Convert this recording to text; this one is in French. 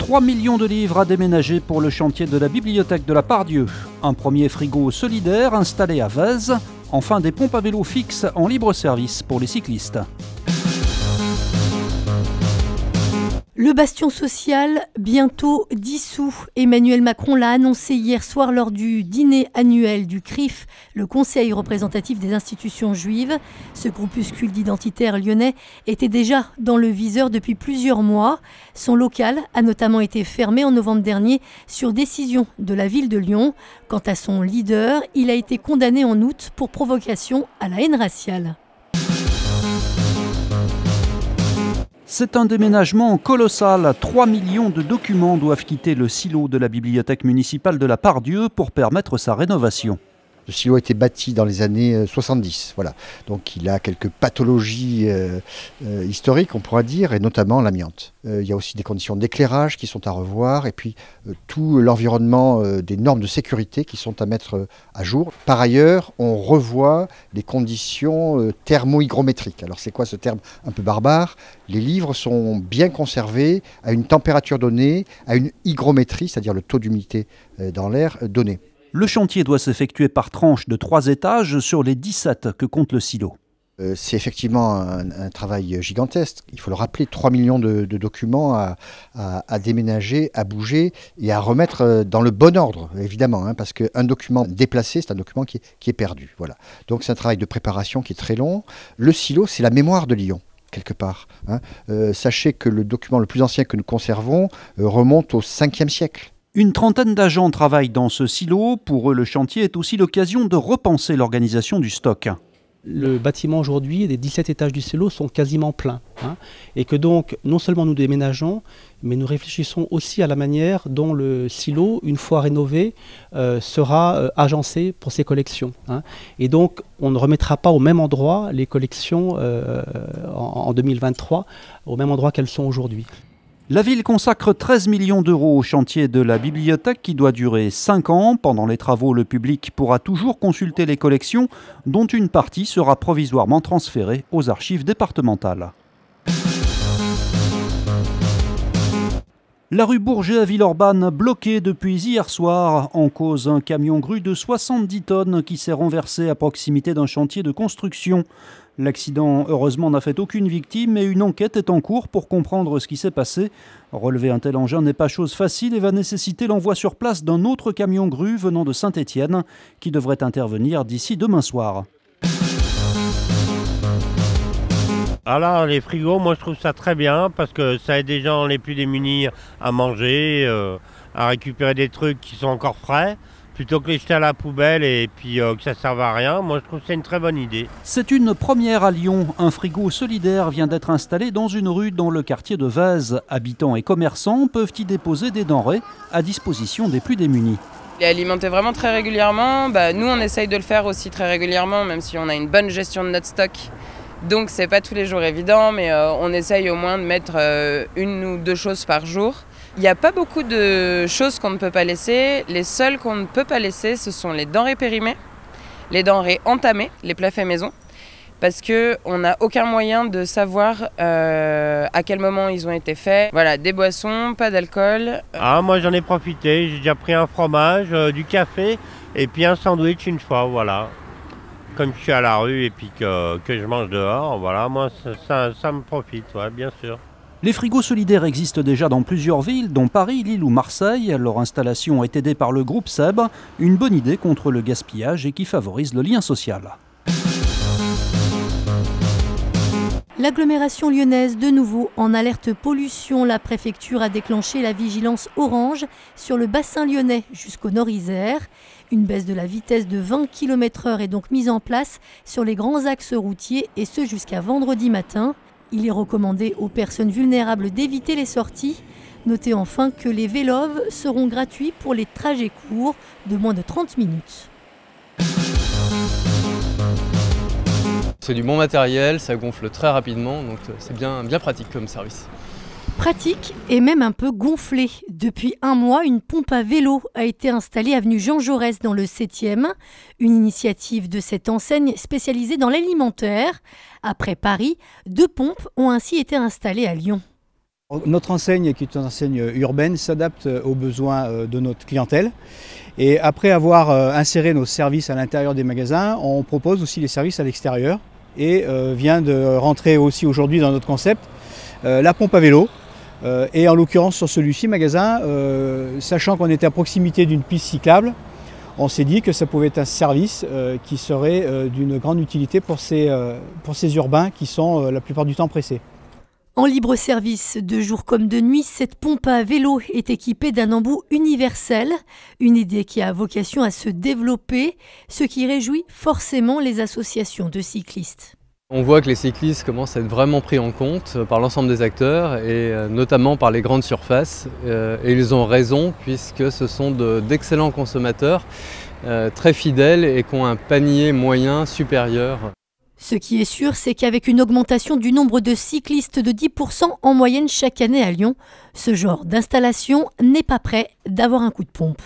3 millions de livres à déménager pour le chantier de la bibliothèque de la Part-Dieu. Un premier frigo solidaire installé à Vèze. Enfin des pompes à vélo fixes en libre service pour les cyclistes. Le bastion social, bientôt dissous. Emmanuel Macron l'a annoncé hier soir lors du dîner annuel du CRIF, le Conseil représentatif des institutions juives. Ce groupuscule d'identitaires lyonnais était déjà dans le viseur depuis plusieurs mois. Son local a notamment été fermé en novembre dernier sur décision de la ville de Lyon. Quant à son leader, il a été condamné en août pour provocation à la haine raciale. C'est un déménagement colossal. 3 millions de documents doivent quitter le silo de la bibliothèque municipale de la Part-Dieu pour permettre sa rénovation. Le silo a été bâti dans les années 70, voilà. Donc il a quelques pathologies historiques, on pourra dire, et notamment l'amiante. Il y a aussi des conditions d'éclairage qui sont à revoir, et puis tout l'environnement des normes de sécurité qui sont à mettre à jour. Par ailleurs, on revoit les conditions thermo-hygrométriques. Alors c'est quoi ce terme un peu barbare? Les livres sont bien conservés à une température donnée, à une hygrométrie, c'est-à-dire le taux d'humidité dans l'air donné. Le chantier doit s'effectuer par tranches de 3 étages sur les 17 que compte le silo. C'est effectivement un travail gigantesque. Il faut le rappeler, 3 millions de documents à déménager, à bouger et à remettre dans le bon ordre, évidemment, hein, parce qu'un document déplacé, c'est un document qui est perdu. Voilà. Donc c'est un travail de préparation qui est très long. Le silo, c'est la mémoire de Lyon, quelque part. Hein. Sachez que le document le plus ancien que nous conservons remonte au 5e siècle. Une trentaine d'agents travaillent dans ce silo. Pour eux, le chantier est aussi l'occasion de repenser l'organisation du stock. Le bâtiment aujourd'hui, les 17 étages du silo sont quasiment pleins. Hein, et que donc, non seulement nous déménageons, mais nous réfléchissons aussi à la manière dont le silo, une fois rénové, sera agencé pour ses collections. Hein. Et donc, on ne remettra pas au même endroit les collections en 2023, au même endroit qu'elles sont aujourd'hui. La ville consacre 13 millions d'euros au chantier de la bibliothèque qui doit durer 5 ans. Pendant les travaux, le public pourra toujours consulter les collections, dont une partie sera provisoirement transférée aux archives départementales. La rue Bourget à Villeurbanne bloquée depuis hier soir. En cause, un camion grue de 70 tonnes qui s'est renversé à proximité d'un chantier de construction. L'accident, heureusement, n'a fait aucune victime et une enquête est en cours pour comprendre ce qui s'est passé. Relever un tel engin n'est pas chose facile et va nécessiter l'envoi sur place d'un autre camion grue venant de Saint-Étienne qui devrait intervenir d'ici demain soir. Alors les frigos, moi je trouve ça très bien parce que ça aide les gens les plus démunis à manger, à récupérer des trucs qui sont encore frais, plutôt que les jeter à la poubelle et puis que ça ne serve à rien. Moi je trouve que c'est une très bonne idée. C'est une première à Lyon. Un frigo solidaire vient d'être installé dans une rue dans le quartier de Vèze. Habitants et commerçants peuvent y déposer des denrées à disposition des plus démunis. Il est alimenté vraiment très régulièrement. Nous on essaye de le faire aussi très régulièrement, même si on a une bonne gestion de notre stock. Donc c'est pas tous les jours évident, mais on essaye au moins de mettre 1 ou 2 choses par jour. Il n'y a pas beaucoup de choses qu'on ne peut pas laisser. Les seules qu'on ne peut pas laisser, ce sont les denrées périmées, les denrées entamées, les plats faits maison, parce qu'on n'a aucun moyen de savoir à quel moment ils ont été faits. Voilà, des boissons, pas d'alcool. Ah, moi j'en ai profité, j'ai déjà pris un fromage, du café et puis un sandwich une fois, voilà. Comme je suis à la rue et puis que je mange dehors, voilà, moi ça me profite, ouais, bien sûr. Les frigos solidaires existent déjà dans plusieurs villes, dont Paris, Lille ou Marseille. Leur installation est aidée par le groupe SEB, une bonne idée contre le gaspillage et qui favorise le lien social. L'agglomération lyonnaise, de nouveau en alerte pollution. La préfecture a déclenché la vigilance orange sur le bassin lyonnais jusqu'au Nord-Isère. Une baisse de la vitesse de 20 km/h est donc mise en place sur les grands axes routiers et ce jusqu'à vendredi matin. Il est recommandé aux personnes vulnérables d'éviter les sorties. Notez enfin que les vélos seront gratuits pour les trajets courts de moins de 30 minutes. C'est du bon matériel, ça gonfle très rapidement, donc c'est bien pratique comme service. Pratique et même un peu gonflé. Depuis 1 mois, une pompe à vélo a été installée avenue Jean Jaurès dans le 7e. Une initiative de cette enseigne spécialisée dans l'alimentaire. Après Paris, 2 pompes ont ainsi été installées à Lyon. Notre enseigne, qui est une enseigne urbaine, s'adapte aux besoins de notre clientèle. Et après avoir inséré nos services à l'intérieur des magasins, on propose aussi les services à l'extérieur. Et vient de rentrer aussi aujourd'hui dans notre concept la pompe à vélo. Et en l'occurrence sur celui-ci, magasin, sachant qu'on était à proximité d'une piste cyclable, on s'est dit que ça pouvait être un service qui serait d'une grande utilité pour ces urbains qui sont la plupart du temps pressés. En libre service, de jour comme de nuit, cette pompe à vélo est équipée d'un embout universel, une idée qui a vocation à se développer, ce qui réjouit forcément les associations de cyclistes. On voit que les cyclistes commencent à être vraiment pris en compte par l'ensemble des acteurs et notamment par les grandes surfaces. Et ils ont raison puisque ce sont d'excellents consommateurs, très fidèles et qui ont un panier moyen supérieur. Ce qui est sûr, c'est qu'avec une augmentation du nombre de cyclistes de 10% en moyenne chaque année à Lyon, ce genre d'installation n'est pas prêt d'avoir un coup de pompe.